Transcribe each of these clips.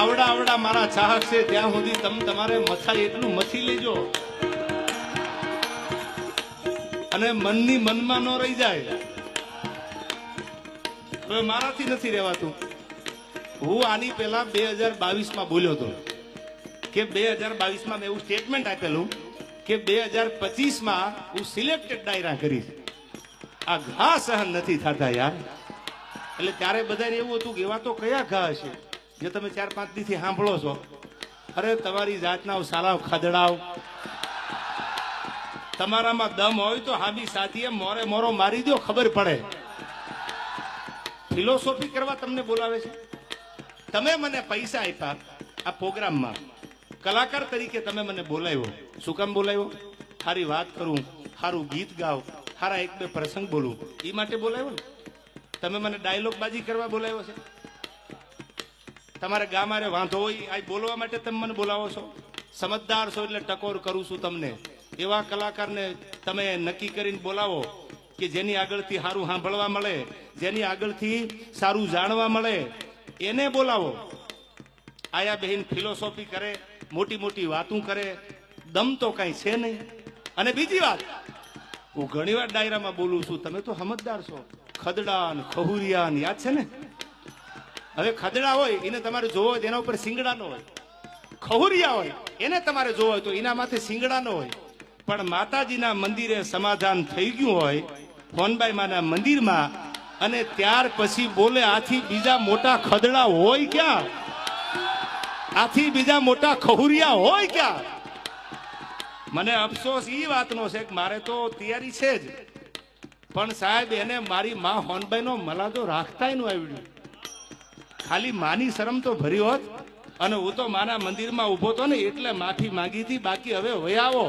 આવડા આવડા મારા ચાહક છે ત્યાં સુધી તમે તમારે મથાય એટલું મથી લેજો અને મનની મનમાં ન રહી જાય. હવે મારાથી નથી રહેવાતું. હું આની પહેલા 2022 બોલ્યો હતો કે 2022 મેં એવું સ્ટેટમેન્ટ આપેલું કે 2025 હું સિલેક્ટેડ ડાયરા કરીશ. આ ઘા સહન નથી થતા યાર. એટલે ત્યારે બધાને એવું હતું કે એવા તો કયા ઘા હશે જે તમે 4-5 દીથી સાંભળો છો. અરે તમારી જાતના સાલાવ ખદડાવ, તમારામાં દમ હોય તો હાબી સાથીએ મોરે મોરો મારી દો, ખબર પડે. ફિલોસોફી કરવા તમને બોલાવે છે. તમે મને પૈસા આપ્યા આ પ્રોગ્રામમાં, કલાકાર તરીકે તમે મને બોલાવ્યો. શું કામ બોલાવ્યો? સારી વાત કરું, સારું ગીત ગાવ, સારા 1-2 પ્રસંગ બોલું, એ માટે બોલાવ્યો ને. તમે મને ડાયલોગ બાજી કરવા બોલાવ્યો છે. તમારે ગામારે વાંધો હોય આ બોલવા માટે તમે મને બોલાવો છો. સમજદાર છો એટલે ટકોર કરું છું તમને. એવા કલાકારને તમે નક્કી કરીને બોલાવો કે જેની આગળથી સારું સાંભળવા મળે, જેની આગળથી સારું જાણવા મળે, એને બોલાવો. આયા બહેન ફિલોસોફી કરે, મોટી મોટી વાતું કરે, દમ તો કઈ છે નહીં. અને બીજી વાત, હું ઘણી વાર ડાયરામાં બોલું છું, તમે તો સમજદાર છો. ખદડા ને ખહુરિયા ને યાદ છે ને. હવે ખદડા હોય એને તમારે જોવો હોય એના ઉપર સિંગડા નો હોય, ખહુરિયા હોય એને તમારે જોવો હોય તો એના માથે સિંગડા નો હોય. પણ માતાજીના મંદિરે સમાધાન થઈ ગયું હોય હોનબાઈ માના મંદિરમાં, અને ત્યાર પછી બોલે આથી બીજા મોટા ખદડા હોય ક્યાં? આથી બીજા મોટા ખહુરિયા હોય ક્યાં? મને અફસોસ એ વાતનો છે કે મારે તો તૈયારી છે જ, પણ સાહેબ એને મારી માં હોનબાઈ નો મલાદો રાખતા નું આવ્યું. ખાલી માની શરમ તો ભરી હોત અને હું તો માના મંદિરમાં ઉભો તો ને એટલે માફી માંગી હતી. બાકી હવે વયાવો.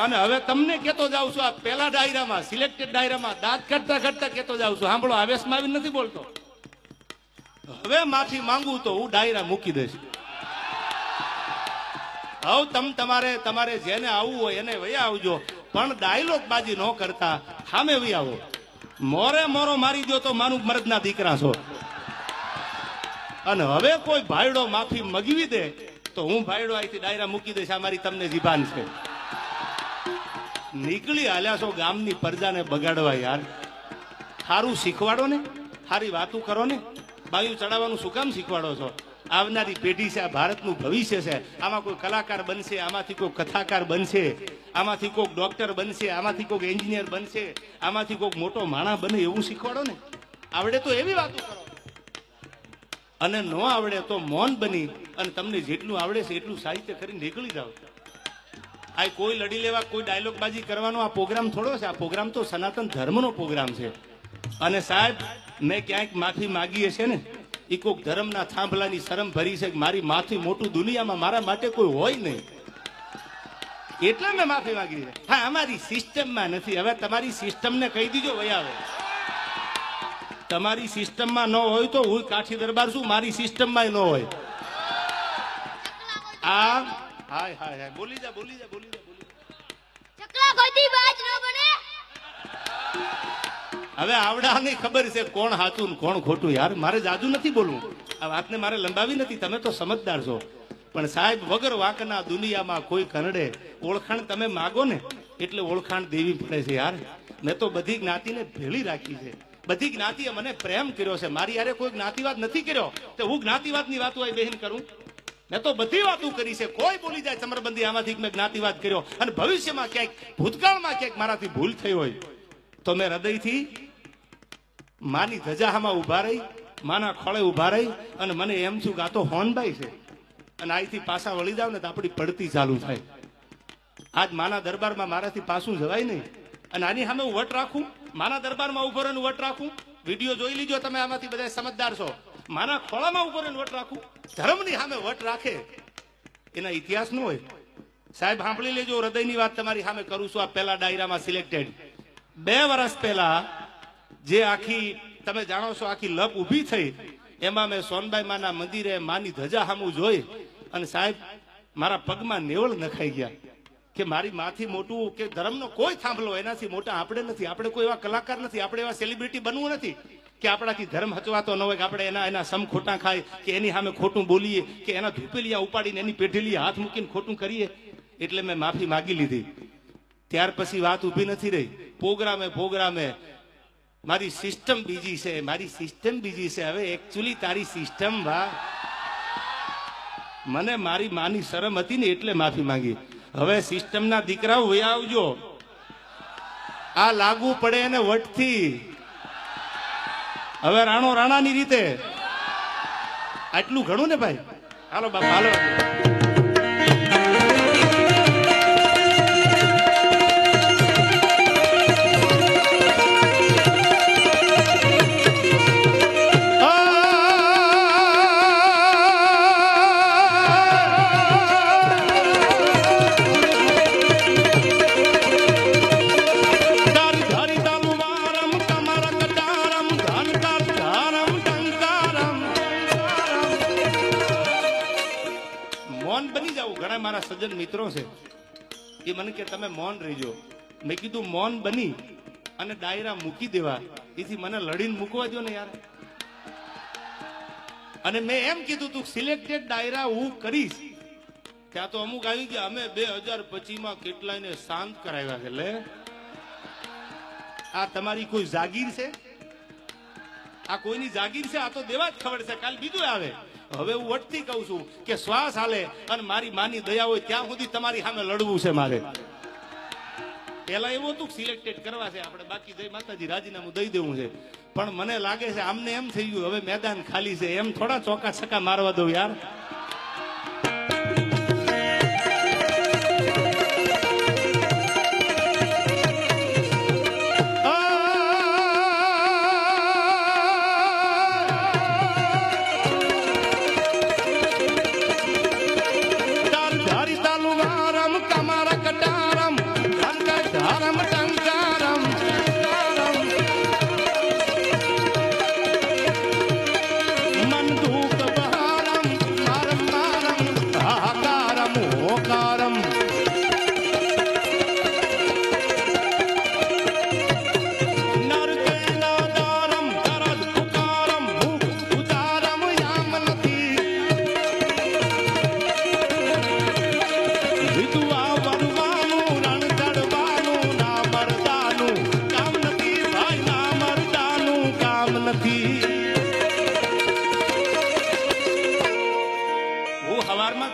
અને હવે તમને કેતો જાઉં છું, આ પેલા ડાયરામાં સિલેક્ટેડ ડાયરામાં દાંત કાઢતા કાઢતા કેતો જાઉં છું. સાંભળો, આવેશમાં આવીને નથી બોલતો. હવે માફી માંગુ તો હું ડાયરા મૂકી દઈશ. હવે તમારે જેને આવવું હોય એને વયા આવજો, પણ ડાયલોગ બાજી ન કરતા સામે વહી આવો. મોરે મોરો મારી દો તો માનું મરદના દીકરા છો. અને હવે કોઈ ભાઈડો માફી મગવી દે તો હું ભાઈડો અહીંથી ડાયરા મૂકી દઈશ. આ મારી તમને જીભાન છે. નીકળી હાલ્યા છો ગામની પ્રજાને બગાડવા યાર. સારું શીખવાડો ને, સારી વાતું કરો ને. બાયું ચડાવવાનું શું કામ શીખવાડો છો? આવનારી પેઢી છે, આ ભારતનું ભવિષ્ય છે. આમાં કોઈ કલાકાર બનશે, આમાંથી કોઈ કથાકાર બનશે, આમાંથી કોઈક ડોક્ટર બનશે, આમાંથી કોઈક એન્જિનિયર બનશે, આમાંથી કોઈક મોટો માણસ બને એવું શીખવાડો ને. આવડે તો એવી વાતો કરો, અને ન આવડે તો મૌન બની અને તમને જેટલું આવડે છે એટલું સાહિત્ય કરીને નીકળી જાઓ. આ કોઈ લડી લેવા, કોઈ ડાયલોગ બાજી કરવાનો આ પ્રોગ્રામ થોડો છે. આ પ્રોગ્રામ તો સનાતન ધર્મનો પ્રોગ્રામ છે. અને સાહેબ મેં ક્યાંક માફી માગી હશે ને, એ કોઈક ધર્મના થાંભલાની શરમ ભરી છે કે મારી માથી મોટું દુનિયામાં મારા માટે કોઈ હોય નહીં, એટલે મેં માફી માંગી છે. હા, અમારી સિસ્ટમમાં નથી. હવે તમારી સિસ્ટમને કહી દીજો વહી આવે. તમારી સિસ્ટમમાં ન હોય તો હું કાઠી દરબાર છું, મારી સિસ્ટમમાં ન હોય. આ હાય હાય હાય બોલી જા. ચકલા ગોદી બાજ ન બને. હવે આવડાની ખબર છે કોણ સાચું ને કોણ ખોટું. યાર મારે જાજુ નથી બોલવું, આ વાતને મારે લંબાવી નથી. તમે તો સમજદાર છો. પણ સાહેબ વગર વાંકના દુનિયામાં કોઈ કનડે. ઓળખાણ તમે માગો ને એટલે ઓળખાણ દેવી પડે છે યાર. મેં તો બધી જ્ઞાતિને ભેળી રાખી છે. બધી જ્ઞાતિએ મને પ્રેમ કર્યો છે. મારી યારે કોઈ જ્ઞાતિવાદ નથી કર્યો તો હું જ્ઞાતિવાદની વાતો આ બહેન કરું? મેં તો બધી વાતો કરી છે. કોઈ બોલી જાય ચમરબંધી આમાંથી મેં જ્ઞાતિવાદ કર્યો, અને ભવિષ્યમાં ક્યાંક ભૂતકાળમાં ક્યાંક મારાથી ભૂલ થઈ હોય તો મેં હૃદયથી માની ધજામાં ઉભા રહી, માના ખોળે ઉભા રહી અને મને એમ છું કે આ તો હોનબાઈ છે, અને અહીંથી પાછા વળી જાવ ને તો આપણી પડતી ચાલુ થાય. આજ માના દરબારમાં મારાથી પાછું જવાય નહીં. અને આની સામે હું વટ રાખું, માના દરબારમાં ઉભો રહીને વટ રાખું. વિડીયો જોઈ લીજો તમે, આમાંથી બધા સમજદાર છો. માના ખોળામાં ઉભો રહીને વટ રાખું. ધર્મની સામે વટ રાખે એના ઇતિહાસ ન હોય. સાહેબ સાંભળી લેજો, હૃદયની વાત તમારી સામે કરું છું. આ પહેલા ડાયરામાં સિલેક્ટેડ 2 વર્ષ પહેલા જે આખી તમે જાણો છો આખી લપ ઊભી થઈ, એમાં મેં સોનબાઈ માના મંદિરે માની ધજા સામું જોઈ અને સાહેબ મારા પગમાં નેવળ નખાઈ ગયા કે મારી માથી મોટું કે ધર્મનો કોઈ થાંભલો એનાથી મોટા આપણે નથી. આપણે કોઈ એવા કલાકાર નથી, આપણે એવા સેલિબ્રિટી બનવું નથી કે આપણાથી ધર્મ હચવાતો ન હોય કે આપણે એના સમ ખોટા ખાય કે એની સામે ખોટું બોલીએ કે એના ધૂપેલિયા ઉપાડીને એની પેઢેલી હાથ મૂકીને ખોટું કરીએ. એટલે મેં માફી માગી લીધી. ત્યાર પછી વાત ઊભી નથી રહી. પ્રોગ્રામે મારી સિસ્ટમ બીજી છે, મારી સિસ્ટમ બીજી છે. હવે એકચ્યુઅલી તારી સિસ્ટમ મને મારી માની શરમ હતી ને એટલે માફી માંગી. હવે સિસ્ટમના દીકરાઓ વયા આવજો, આ લાગુ પડે એને વટથી. હવે રાણો રાણાની રીતે આટલું ઘણું ને ભાઈ. હાલો બાપા હાલો. મારા સજ્જન મિત્રો છે એ મને કે તમે મૌન રહીજો. મેં કીધું મૌન બની અને ડાયરા મૂકી દેવા એથી મને લડીને મૂકવા દો ને યાર. અને મેં એમ કીધું તું સિલેક્ટેડ ડાયરા હું કરીશ. ત્યાં તો અમુક આવી ગયા અમે 2025 કેટલાયને શાંત કરાવ્યા. એટલે આ તમારી કોઈ જાગીર છે? આ કોઈની જાગીર છે? આ તો દેવા જ ખબર છે, કાલ બીજું આવે. હવે હું વટથી કહું છું કે શ્વાસ હાલે અને મારી માની દયા હોય ત્યાં સુધી તમારી સામે લડવું છે મારે. પેલા એવું હતું સિલેક્ટેડ કરવા છે આપણે, બાકી જય માતાજી રાજીનામું દઈ દેવું છે. પણ મને લાગે છે આમને એમ થઈ ગયું હવે મેદાન ખાલી છે, એમ થોડા ચોકા છક્કા મારવા દઉં યાર.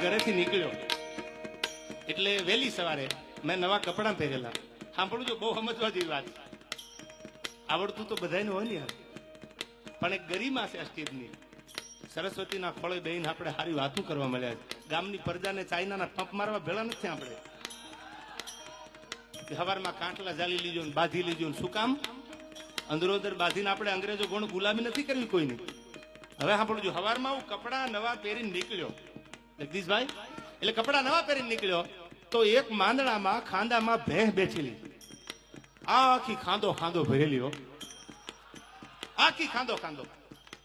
ઘરેથી નીકળ્યો એટલે વહેલી સવારે મેં નવા કપડા પહેરેલા. સાંભળજો, બહુ સમજવા જેવી વાત. આવડતું તો બધાને હોય ને યાર, પણ એક ગરિમા છે આ સ્ટેજની. સરસ્વતીના ખોળે બેહીને આપણે સારી વાતો કરવા મળ્યા. ગામની પ્રજાને ચાઇનાના પંપ મારવા ભેળા નથી આપણે. સવારમાં કાંટલા જાલી લીજો ને બાંધી લીજો. શું કામ? અંદરોદર બાંધીને આપણે અંગ્રેજો ગુણ ગુલામી નથી કરવી કોઈની. હવે સાંભળજો, સવારમાં હું કપડા નવા પહેરીને નીકળ્યો જગદીશભાઈ. એટલે કપડા નવા પહેરીને નીકળ્યો તો એક માંદણામાં ખાંદામાં ભેંસ બેઠેલી, આખી ખાંદો ભરેલી હો, આખી ખાંદો.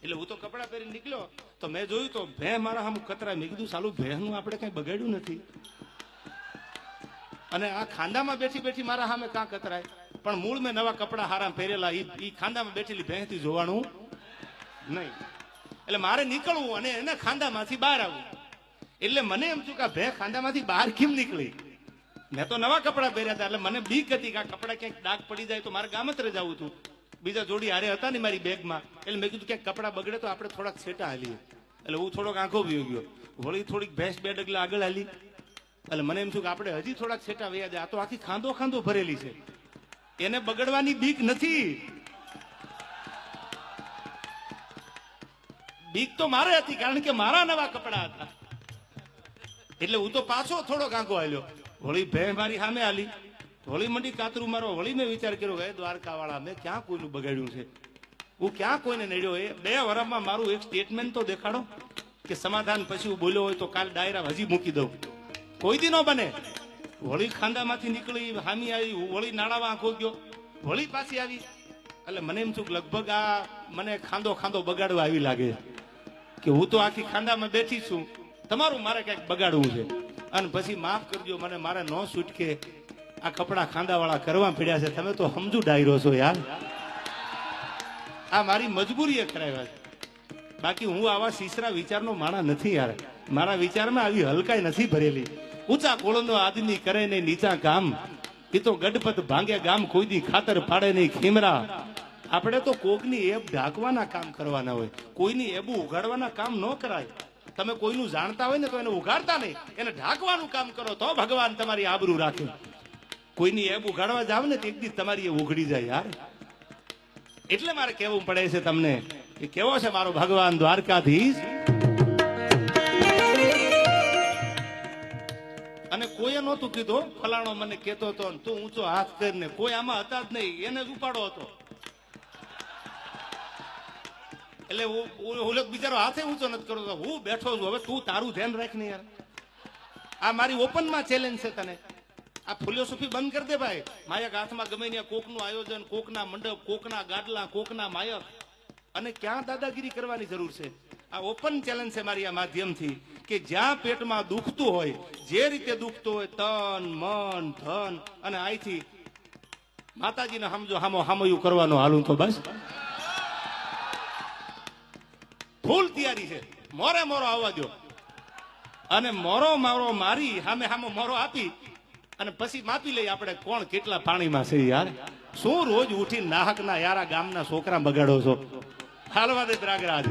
એટલે હું તો કપડા પહેરીને નીકળ્યો તો મેં જોયું તો ભેંસ મારા સામે કતરાય. મેં કીધું સાલું ભેંસનું આપણે કઈ બગાડ્યું નથી અને આ ખાંદામાં બેઠી મારા સામે કાં કતરાય. પણ મૂળ મેં નવા કપડા હારા પહેરેલા, ઈ ખાંદામાં બેઠેલી ભેંસથી જોવાનું નહીં. એટલે મારે નીકળવું અને એને ખાંદામાંથી બહાર આવવું. એટલે મને એમ થયું કે ભેંસ ખાંદામાંથી બહાર કેમ નીકળી. મેં તો નવા કપડા પહેર્યા હતા એટલે મને બીક હતી કે આ કપડા ક્યાંક ડાઘ પડી જાય તો મારે ગામત્રે જવું હતું. બીજા જોડી હારે હતા ને મારી બેગમાં. એટલે મેં કીધું ક્યાંક કપડા બગડે તો આપણે થોડાક છેટા હાલીએ. એટલે હું થોડોક આંખો વયો ગયો. વળી થોડીક ભેંસ બે ડગલા આગળ હાલી. એટલે મને એમ થયું કે આપણે હજી થોડાક છેટા વયા જાય. આ તો આખી ખાંદો ભરેલી છે, એને બગડવાની બીક નથી. બીક તો મારે હતી કારણ કે મારા નવા કપડા હતા. એટલે હું તો પાછો થોડોક આંખો હાલ્યો. વળી ભેંસ મારી સામે હાલી. વળી મંડી કાતરું મારવા. વળી મેં વિચાર કર્યો કે દ્વારકા વાળા મેં ક્યાં કોઈનું બગાડ્યું છે, હું ક્યાં કોઈને નડ્યો. એ 2 વર્ષમાં મારું એક સ્ટેટમેન્ટ તો દેખાડો કે સમાધાન પછી હું બોલ્યો હોય તો કાલ ડાયરા હજી મૂકી દઉં. કોઈ દી ન બને. વળી ખાંદામાંથી નીકળી હામી આવી, વળી નાળામાં આંખો ગયો, વળી પાછી આવી. એટલે મને એમ થયું કે લગભગ આ મને ખાંદો બગાડવા આવી લાગે કે હું તો આખી ખાંદામાં બેઠી છું, તમારું મારે કંઈક બગાડવું છે. અને પછી માફ કરજો, મને મારે ન છૂટકે આ કપડા ખાંદાવાળા કરવા પડ્યા છે. તમે તો સમજુ ડાયરો છો યાર. આ મારી મજબૂરીએ કરાવ્યા છે. બાકી હું આવા સીસરા વિચારનો માણા નથી યાર. મારા વિચારમાં આવી હલકાઈ નથી ભરેલી. ઊંચા કોળનો આદમી કરે નહીં નીચા કામ, એ તો ગડપત ભાંગે ગામ, કોઈ દી ખાતર પાડે નહીં ખીમરા. આપણે તો કોકની એબ ઢાંકવાના કામ કરવાના હોય, કોઈની એબું ઉગાડવાના કામ ન કરાય. તમે કોઈનું જાણતા હોય ને તો એને ઉગાડતા નહીં, એને ઢાંકવાનું કામ કરો તો ભગવાન તમારી આબરૂ રાખે. કોઈની એબ ઉગાડવા જાવ ને તો એક દી તમારી એ ઉઘડી જાય યાર. એટલે મારે કહેવું પડે છે તમને કે કેવો છે મારો ભગવાન દ્વારકાધીશ. અને કોઈએ નહોતું કીધું ફલાણો મને કહેતો હતો તું ઊંચો હાથ કરીને, કોઈ આમાં હતા જ નહીં, એને જ ઉપાડો હતો. એટલે ઓલો બિચારો હાથે ઊંચો નથી કરતો, હું બેઠો છું, હવે તું તારું ધ્યાન રાખ ને યાર. આ મારી ઓપનમાં ચેલેન્જ છે તને. આ ફિલોસોફી બંધ કરી દે ભાઈ. માયક હાથમાં ગમે ત્યાં કોકનું આયોજન, કોકના મંડપ, કોકના ગાડલા, કોકના માયક, અને ક્યાં દાદાગીરી કરવાની જરૂર છે. આ ઓપન ચેલેન્જ છે મારી આ માધ્યમથી કે જ્યાં પેટમાં દુખતું હોય, જે રીતે દુખતું હોય, તન મન ધન, અને અહીંથી માતાજીને સમજો હામો હામયું કરવાનો હાલું તો બસ ફૂલ તૈયારી છે. મોરે મોરો આવવા દો, અને મોરો મારો મારી સામે સામે મોરો આપી અને પછી માપી લઈ આપણે કોણ કેટલા પાણીમાં છે યાર. શું રોજ ઉઠી નાહક ના યારા ગામના છોકરા બગાડો છો. હાલવા દે દ્રાગરાજ.